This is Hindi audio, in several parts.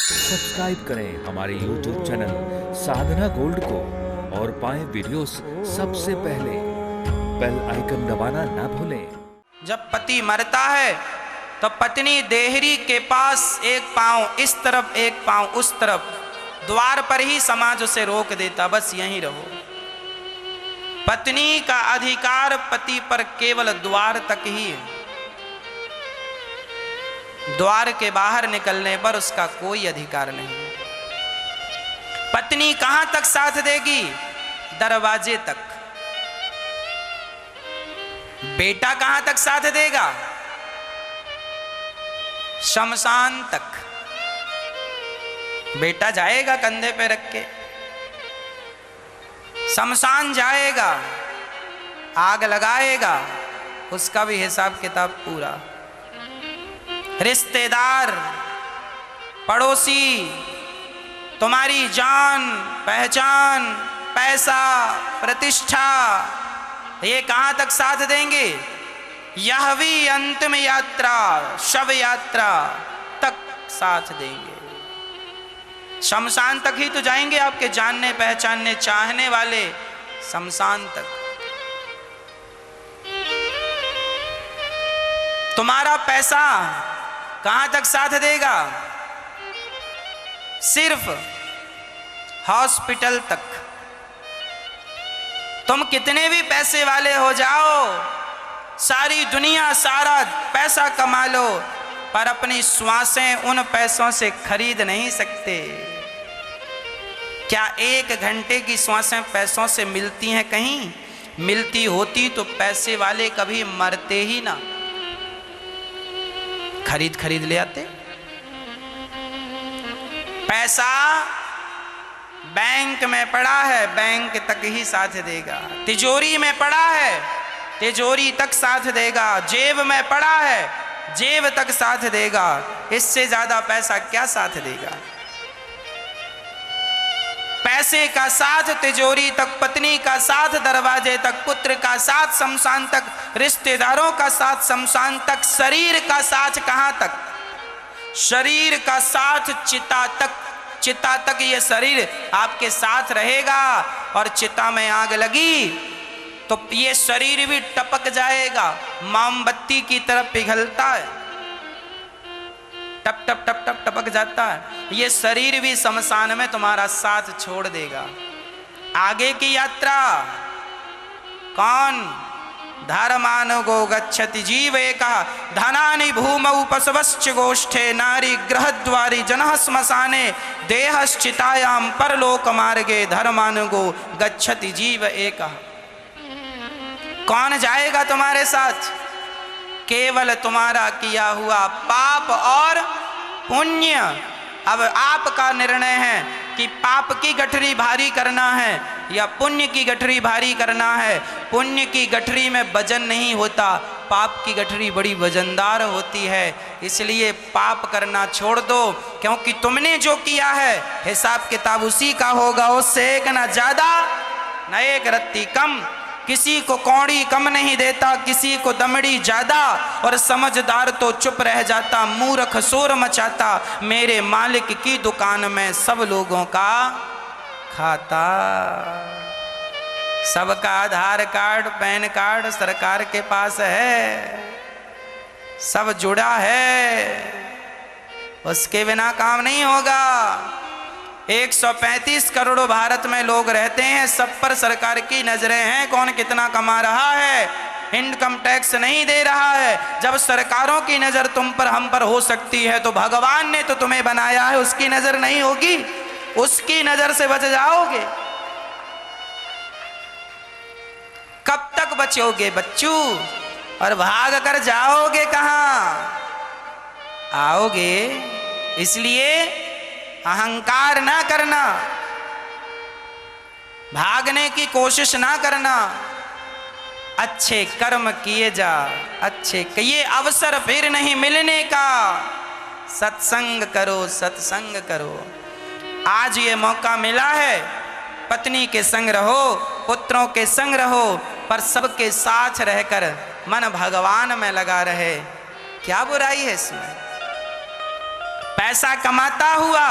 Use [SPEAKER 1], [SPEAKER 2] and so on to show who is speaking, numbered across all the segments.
[SPEAKER 1] सब्सक्राइब करें हमारे YouTube चैनल साधना गोल्ड को और पाएं वीडियोस सबसे पहले। बेल आइकन दबाना ना भूलें।
[SPEAKER 2] जब पति मरता है तो पत्नी देहरी के पास एक पांव इस तरफ एक पांव उस तरफ, द्वार पर ही समाज उसे रोक देता, बस यहीं रहो। पत्नी का अधिकार पति पर केवल द्वार तक ही है, द्वार के बाहर निकलने पर उसका कोई अधिकार नहीं। पत्नी कहां तक साथ देगी? दरवाजे तक। बेटा कहां तक साथ देगा? शमशान तक। बेटा जाएगा कंधे पे रख के, शमशान जाएगा, आग लगाएगा, उसका भी हिसाब किताब पूरा। रिश्तेदार, पड़ोसी तुम्हारी जान पहचान, पैसा, प्रतिष्ठा, ये कहां तक साथ देंगे? यह भी अंतिम यात्रा, शव यात्रा तक साथ देंगे। शमशान तक ही तो जाएंगे आपके जानने पहचानने चाहने वाले, शमशान तक। तुम्हारा पैसा कहां तक साथ देगा? सिर्फ हॉस्पिटल तक। तुम कितने भी पैसे वाले हो जाओ, सारी दुनिया सारा पैसा कमा लो, पर अपनी श्वासें उन पैसों से खरीद नहीं सकते। क्या 1 घंटे की श्वासें पैसों से मिलती हैं? कहीं मिलती होती तो पैसे वाले कभी मरते ही ना, खरीद ले आते। पैसा बैंक में पड़ा है, बैंक तक ही साथ देगा। तिजोरी में पड़ा है, तिजोरी तक साथ देगा। जेब में पड़ा है, जेब तक साथ देगा। इससे ज्यादा पैसा क्या साथ देगा? पैसे का साथ तिजोरी तक, पत्नी का साथ दरवाजे तक, पुत्र का साथ शमशान तक, रिश्तेदारों का साथ शमशान तक, शरीर का साथ कहां तक? शरीर का साथ चिता तक। चिता तक ये शरीर आपके साथ रहेगा, और चिता में आग लगी तो ये शरीर भी टपक जाएगा, मोमबत्ती की तरह पिघलता है, टप टप टप टप टपक जाता है। ये शरीर भी शमशान में तुम्हारा साथ छोड़ देगा। आगे की यात्रा कौन? धर्मानुगो गच्छति जीव एकः धनानि भूमौ पशवश्च गोष्ठे नारी गृहद्वारी जनः श्मशाने देहश्चितायां परलोक मार्गे धर्मानुगो गच्छति जीव एकः। कौन जाएगा तुम्हारे साथ? केवल तुम्हारा किया हुआ पाप और पुण्य। अब आपका निर्णय है कि पाप की गठरी भारी करना है या पुण्य की गठरी भारी करना है। पुण्य की गठरी में वजन नहीं होता, पाप की गठरी बड़ी वजनदार होती है। इसलिए पाप करना छोड़ दो, क्योंकि तुमने जो किया है हिसाब किताब उसी का होगा। उससे एक न ज्यादा न एक रत्ती कम। किसी को कौड़ी कम नहीं देता, किसी को दमड़ी ज्यादा, और समझदार तो चुप रह जाता, मूर्ख शोर मचाता। मेरे मालिक की दुकान में सब लोगों का खाता। सबका आधार कार्ड पैन कार्ड सरकार के पास है, सब जुड़ा है, उसके बिना काम नहीं होगा। 135 करोड़ भारत में लोग रहते हैं, सब पर सरकार की नजरें हैं, कौन कितना कमा रहा है, इनकम टैक्स नहीं दे रहा है। जब सरकारों की नजर तुम पर हम पर हो सकती है, तो भगवान ने तो तुम्हें बनाया है, उसकी नजर नहीं होगी? उसकी नजर से बच जाओगे? कब तक बचोगे बच्चू? और भाग कर जाओगे कहां? आओगे। इसलिए अहंकार ना करना, भागने की कोशिश ना करना, अच्छे कर्म किए जा, अच्छे ये अवसर फिर नहीं मिलने का। सत्संग करो, सत्संग करो। आज ये मौका मिला है, पत्नी के संग रहो, पुत्रों के संग रहो, पर सबके साथ रहकर मन भगवान में लगा रहे। क्या बुराई है इसमें? पैसा कमाता हुआ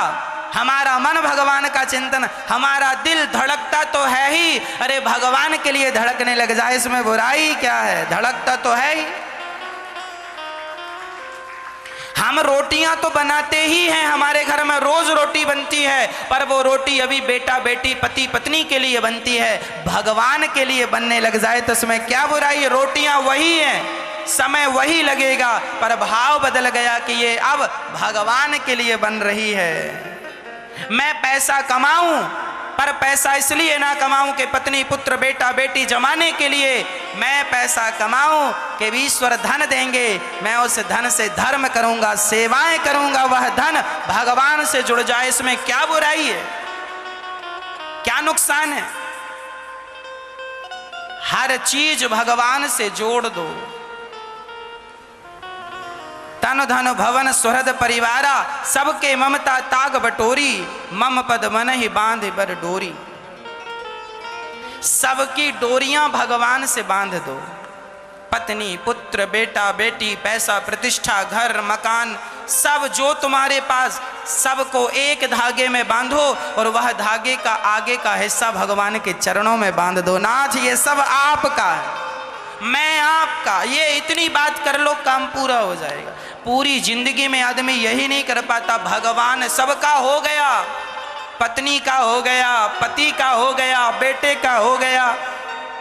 [SPEAKER 2] हमारा मन भगवान का चिंतन, हमारा दिल धड़कता तो है ही, अरे भगवान के लिए धड़कने लग जाए, इसमें बुराई क्या है, धड़कता तो है ही। हम रोटियां तो बनाते ही हैं, हमारे घर में रोज रोटी बनती है, पर वो रोटी अभी बेटा बेटी पति पत्नी के लिए बनती है, भगवान के लिए बनने लग जाए तो उसमें क्या बुराई है। रोटियां वही हैं, समय वही लगेगा, पर भाव बदल गया कि ये अब भगवान के लिए बन रही है। मैं पैसा कमाऊं, पर पैसा इसलिए ना कमाऊं कि पत्नी पुत्र बेटा बेटी जमाने के लिए, मैं पैसा कमाऊं कि ईश्वर धन देंगे, मैं उस धन से धर्म करूंगा, सेवाएं करूंगा, वह धन भगवान से जुड़ जाए, इसमें क्या बुराई है, क्या नुकसान है। हर चीज भगवान से जोड़ दो। तन धन भवन सुहृद परिवारा, सबके ममता ताग बटोरी, मम पद मन ही बांध बर डोरी। सबकी डोरियां भगवान से बांध दो। पत्नी पुत्र बेटा बेटी पैसा प्रतिष्ठा घर मकान सब जो तुम्हारे पास, सबको एक धागे में बांधो और वह धागे का आगे का हिस्सा भगवान के चरणों में बांध दो। नाथ ये सब आपका है, मैं आपका, ये इतनी बात कर लो काम पूरा हो जाएगा। पूरी जिंदगी में आदमी यही नहीं कर पाता। भगवान सबका हो गया, पत्नी का हो गया, पति का हो गया, बेटे का हो गया,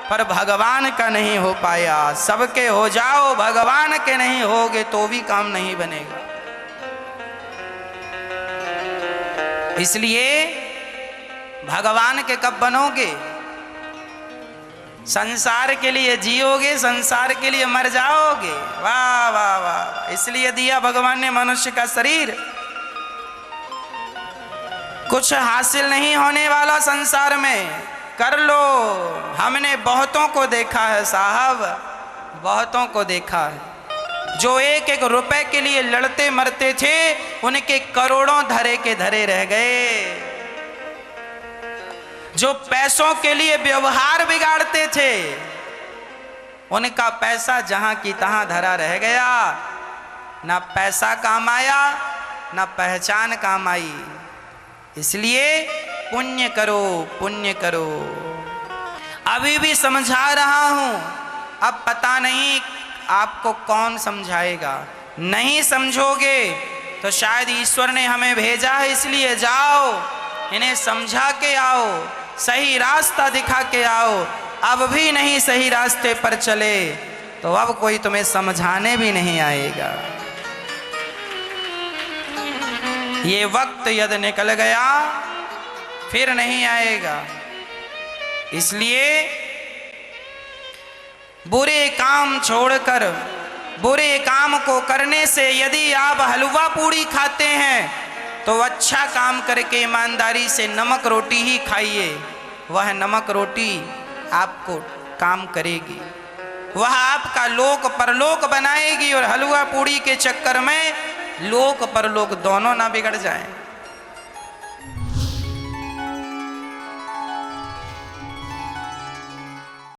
[SPEAKER 2] पर भगवान का नहीं हो पाया। सबके हो जाओ, भगवान के नहीं होगे तो भी काम नहीं बनेगा। इसलिए भगवान के कब बनोगे? संसार के लिए जियोगे, संसार के लिए मर जाओगे। वाह वाह वाह, इसलिए दिया भगवान ने मनुष्य का शरीर। कुछ हासिल नहीं होने वाला संसार में, कर लो। हमने बहुतों को देखा है साहब, बहुतों को देखा है जो एक एक रुपए के लिए लड़ते मरते थे, उनके करोड़ों धरे के धरे रह गए। जो पैसों के लिए व्यवहार बिगाड़ते थे, उनका पैसा जहां की तहां धरा रह गया। ना पैसा काम आया, ना पहचान काम आई। इसलिए पुण्य करो, पुण्य करो। अभी भी समझा रहा हूं, अब पता नहीं आपको कौन समझाएगा। नहीं समझोगे तो शायद ईश्वर ने हमें भेजा है, इसलिए जाओ, इन्हें समझा के आओ, सही रास्ता दिखा के आओ। अब भी नहीं सही रास्ते पर चले तो अब कोई तुम्हें समझाने भी नहीं आएगा। ये वक्त यदि निकल गया फिर नहीं आएगा। इसलिए बुरे काम छोड़कर, बुरे काम को करने से यदि आप हलवा पूड़ी खाते हैं तो अच्छा काम करके ईमानदारी से नमक रोटी ही खाइए। वह नमक रोटी आपको काम करेगी, वह आपका लोक परलोक बनाएगी। और हलवा पूड़ी के चक्कर में लोक परलोक दोनों ना बिगड़ जाएं।